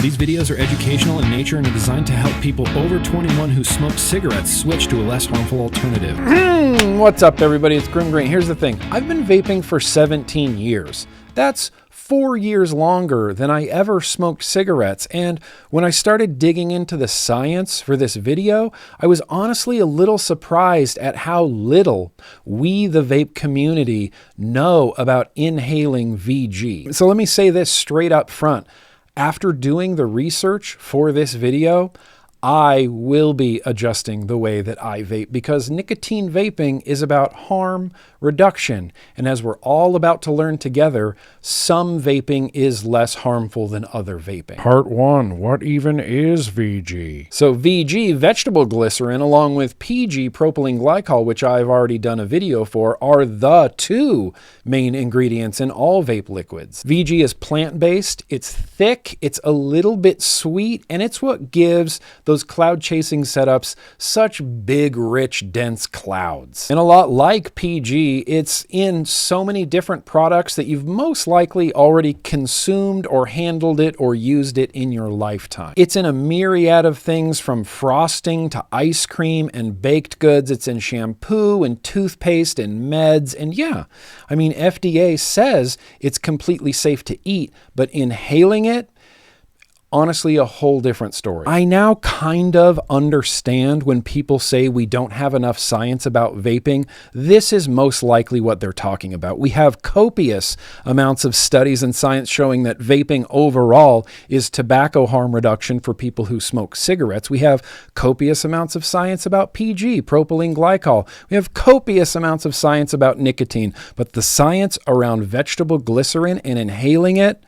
These videos are educational in nature and are designed to help people over 21 who smoke cigarettes switch to a less harmful alternative. What's up, everybody? It's GrimmGreen. Here's the thing. I've been vaping for 17 years. That's 4 years longer than I ever smoked cigarettes. And when I started digging into the science for this video, I was honestly a little surprised at how little we, the vape community, know about inhaling VG. So let me say this straight up front. After doing the research for this video, I will be adjusting the way that I vape because nicotine vaping is about harm reduction. And as we're all about to learn together, some vaping is less harmful than other vaping. Part 1, what even is VG? So VG, vegetable glycerin, along with PG, propylene glycol, which I've already done a video for, are the two main ingredients in all vape liquids. VG is plant-based, it's thick, it's a little bit sweet, and it's what gives those cloud chasing setups such big, rich, dense clouds. And a lot like PG, it's in so many different products that you've most likely already consumed or handled it or used it in your lifetime. It's in a myriad of things from frosting to ice cream and baked goods. It's in shampoo and toothpaste and meds. And yeah, I mean, FDA says it's completely safe to eat, but inhaling it, honestly, a whole different story. I now kind of understand when people say we don't have enough science about vaping. This is most likely what they're talking about. We have copious amounts of studies and science showing that vaping overall is tobacco harm reduction for people who smoke cigarettes. We have copious amounts of science about PG, propylene glycol. We have copious amounts of science about nicotine, but the science around vegetable glycerin and inhaling it,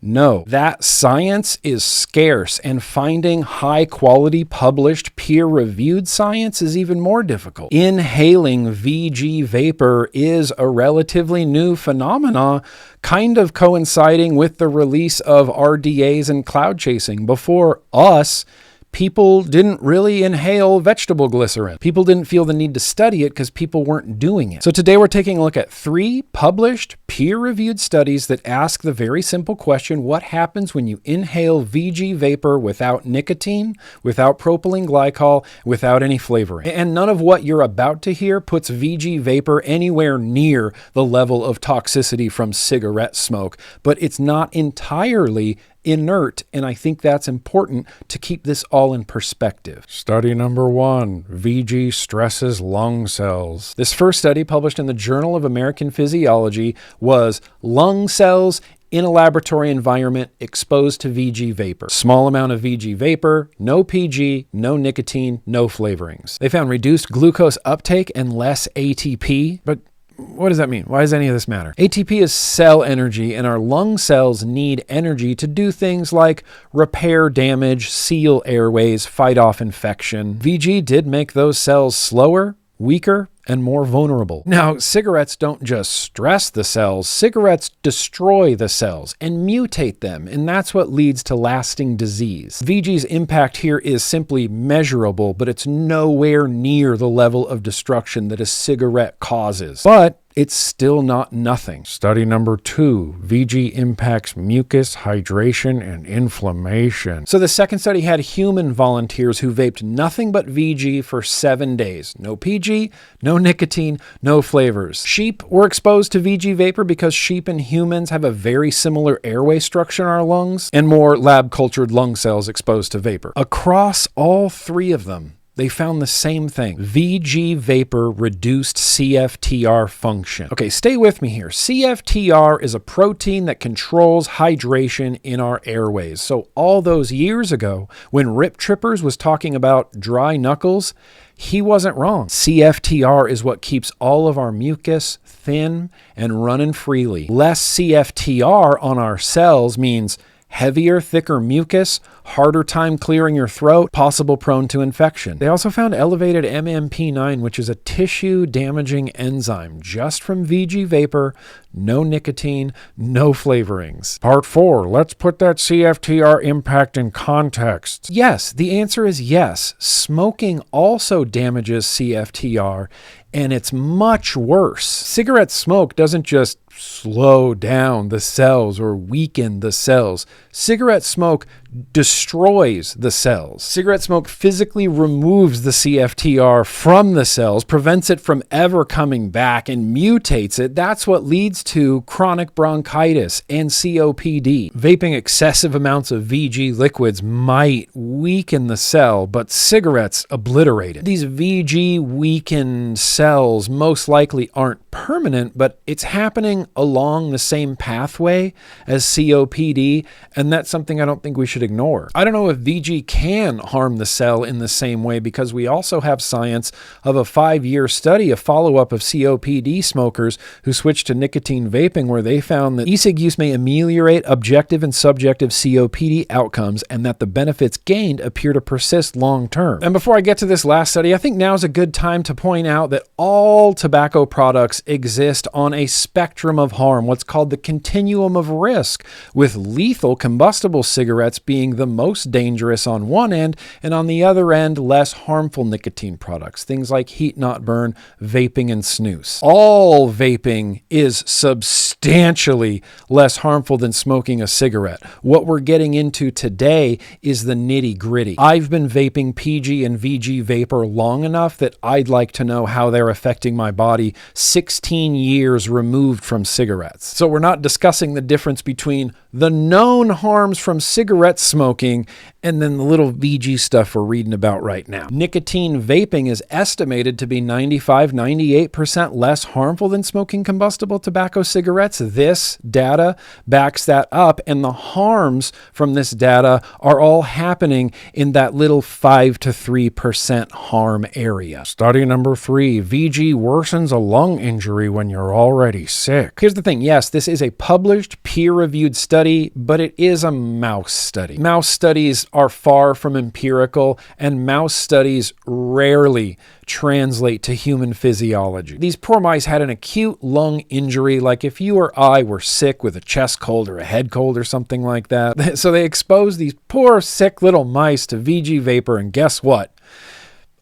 no, that science is scarce, and finding high-quality, published, peer-reviewed science is even more difficult. Inhaling VG vapor is a relatively new phenomena, kind of coinciding with the release of RDAs and cloud chasing. Before us, people didn't really inhale vegetable glycerin. People didn't feel the need to study it because people weren't doing it. So today we're taking a look at 3 published, peer-reviewed studies that ask the very simple question, what happens when you inhale VG vapor without nicotine, without propylene glycol, without any flavoring? And none of what you're about to hear puts VG vapor anywhere near the level of toxicity from cigarette smoke, but it's not entirely inert, and I think that's important to keep this all in perspective. Study number 1, VG stresses lung cells. This first study, published in the Journal of American Physiology, was lung cells in a laboratory environment exposed to VG vapor. Small amount of VG vapor, no PG, no nicotine, no flavorings. They found reduced glucose uptake and less ATP, but what does that mean? Why does any of this matter? ATP is cell energy, and our lung cells need energy to do things like repair damage, seal airways, fight off infection. VG did make those cells slower, weaker, and more vulnerable. Now, cigarettes don't just stress the cells, cigarettes destroy the cells and mutate them, and that's what leads to lasting disease. VG's impact here is simply measurable, but it's nowhere near the level of destruction that a cigarette causes. But it's still not nothing. Study number 2, VG impacts mucus, hydration, and inflammation. So the second study had human volunteers who vaped nothing but VG for 7 days. No PG, no nicotine, no flavors. Sheep were exposed to VG vapor because sheep and humans have a very similar airway structure in our lungs, and more lab-cultured lung cells exposed to vapor. Across all 3 of them, they found the same thing. VG vapor reduced CFTR function. Okay, stay with me here. CFTR is a protein that controls hydration in our airways. So all those years ago, when Rip Trippers was talking about dry knuckles, he wasn't wrong. CFTR is what keeps all of our mucus thin and running freely. Less CFTR on our cells means heavier, thicker mucus, harder time clearing your throat, possible prone to infection. They also found elevated MMP9, which is a tissue-damaging enzyme, just from VG vapor, no nicotine, no flavorings. Part 4, let's put that CFTR impact in context. Yes, the answer is yes. Smoking also damages CFTR, and it's much worse. Cigarette smoke doesn't just slow down the cells or weaken the cells. Cigarette smoke destroys the cells. Cigarette smoke physically removes the CFTR from the cells, prevents it from ever coming back, and mutates it. That's what leads to chronic bronchitis and COPD. Vaping excessive amounts of VG liquids might weaken the cell, but cigarettes obliterate it. These VG weakened cells most likely aren't permanent, but it's happening along the same pathway as COPD, and that's something I don't think we should ignore. I don't know if VG can harm the cell in the same way, because we also have science of a 5-year study, a follow-up of COPD smokers who switched to nicotine vaping, where they found that e-cig use may ameliorate objective and subjective COPD outcomes, and that the benefits gained appear to persist long-term. And before I get to this last study, I think now is a good time to point out that all tobacco products exist on a spectrum of harm, what's called the continuum of risk, with lethal combustible cigarettes being the most dangerous on one end, and on the other end, less harmful nicotine products, things like heat not burn, vaping, and snus. All vaping is substantially less harmful than smoking a cigarette. What we're getting into today is the nitty-gritty. I've been vaping PG and VG vapor long enough that I'd like to know how they're affecting my body 16 years removed from cigarettes. So we're not discussing the difference between the known harms from cigarette smoking and then the little VG stuff we're reading about right now. Nicotine vaping is estimated to be 95-98% less harmful than smoking combustible tobacco cigarettes. This data backs that up, and the harms from this data are all happening in that little 5 to 3% harm area. Study number 3, VG worsens a lung injury when you're already sick. Here's the thing. Yes, this is a published, peer-reviewed study, but it is a mouse study. Mouse studies are far from empirical, and mouse studies rarely translate to human physiology. These poor mice had an acute lung injury, like if you or I were sick with a chest cold or a head cold or something like that. So they exposed these poor, sick little mice to VG vapor, and guess what?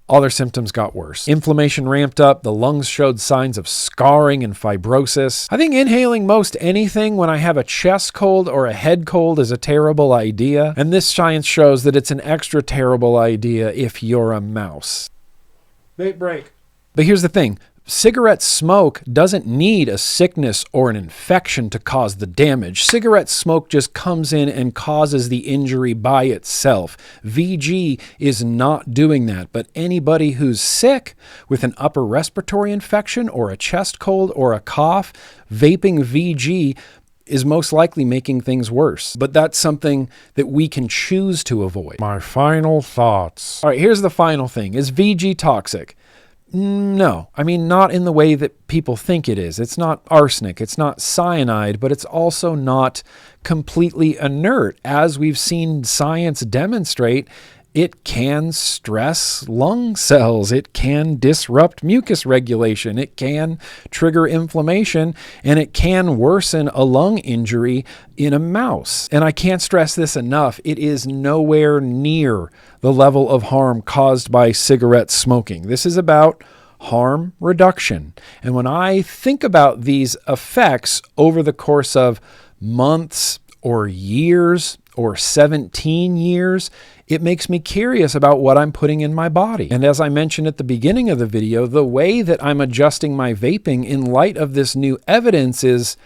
All their symptoms got worse. Inflammation ramped up, the lungs showed signs of scarring and fibrosis. I think inhaling most anything when I have a chest cold or a head cold is a terrible idea, and this science shows that it's an extra terrible idea if you're a mouse. Vape break. But here's the thing. Cigarette smoke doesn't need a sickness or an infection to cause the damage. Cigarette smoke just comes in and causes the injury by itself. VG is not doing that, but anybody who's sick with an upper respiratory infection or a chest cold or a cough, vaping VG is most likely making things worse. But that's something that we can choose to avoid. My final thoughts. All right, here's the final thing. Is VG toxic? No, I mean, not in the way that people think it is. It's not arsenic, it's not cyanide, but it's also not completely inert. As we've seen science demonstrate, it can stress lung cells, it can disrupt mucus regulation, it can trigger inflammation, and it can worsen a lung injury in a mouse. And I can't stress this enough, it is nowhere near the level of harm caused by cigarette smoking. This is about harm reduction. And when I think about these effects over the course of months or years or 17 years, it makes me curious about what I'm putting in my body. And as I mentioned at the beginning of the video, the way that I'm adjusting my vaping in light of this new evidence is,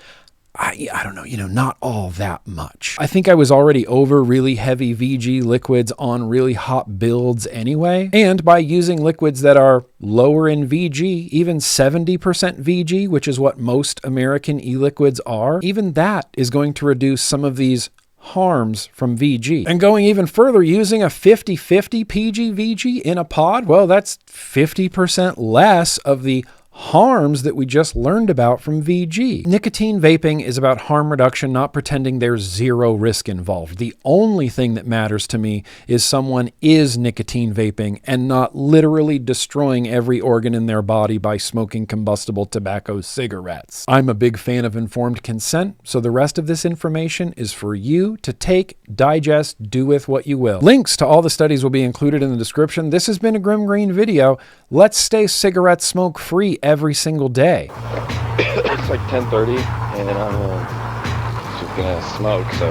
I don't know, not all that much. I think I was already over really heavy VG liquids on really hot builds anyway. And by using liquids that are lower in VG, even 70% VG, which is what most American e-liquids are, even that is going to reduce some of these harms from VG. And going even further, using a 50-50 PG-VG in a pod, well, that's 50% less of the harms that we just learned about from VG. Nicotine vaping is about harm reduction, not pretending there's zero risk involved. The only thing that matters to me is someone is nicotine vaping and not literally destroying every organ in their body by smoking combustible tobacco cigarettes. I'm a big fan of informed consent, so the rest of this information is for you to take, digest, do with what you will. Links to all the studies will be included in the description. This has been a GrimmGreen video. Let's stay cigarette smoke free, every single day? It's like 10:30, and I'm just gonna smoke, so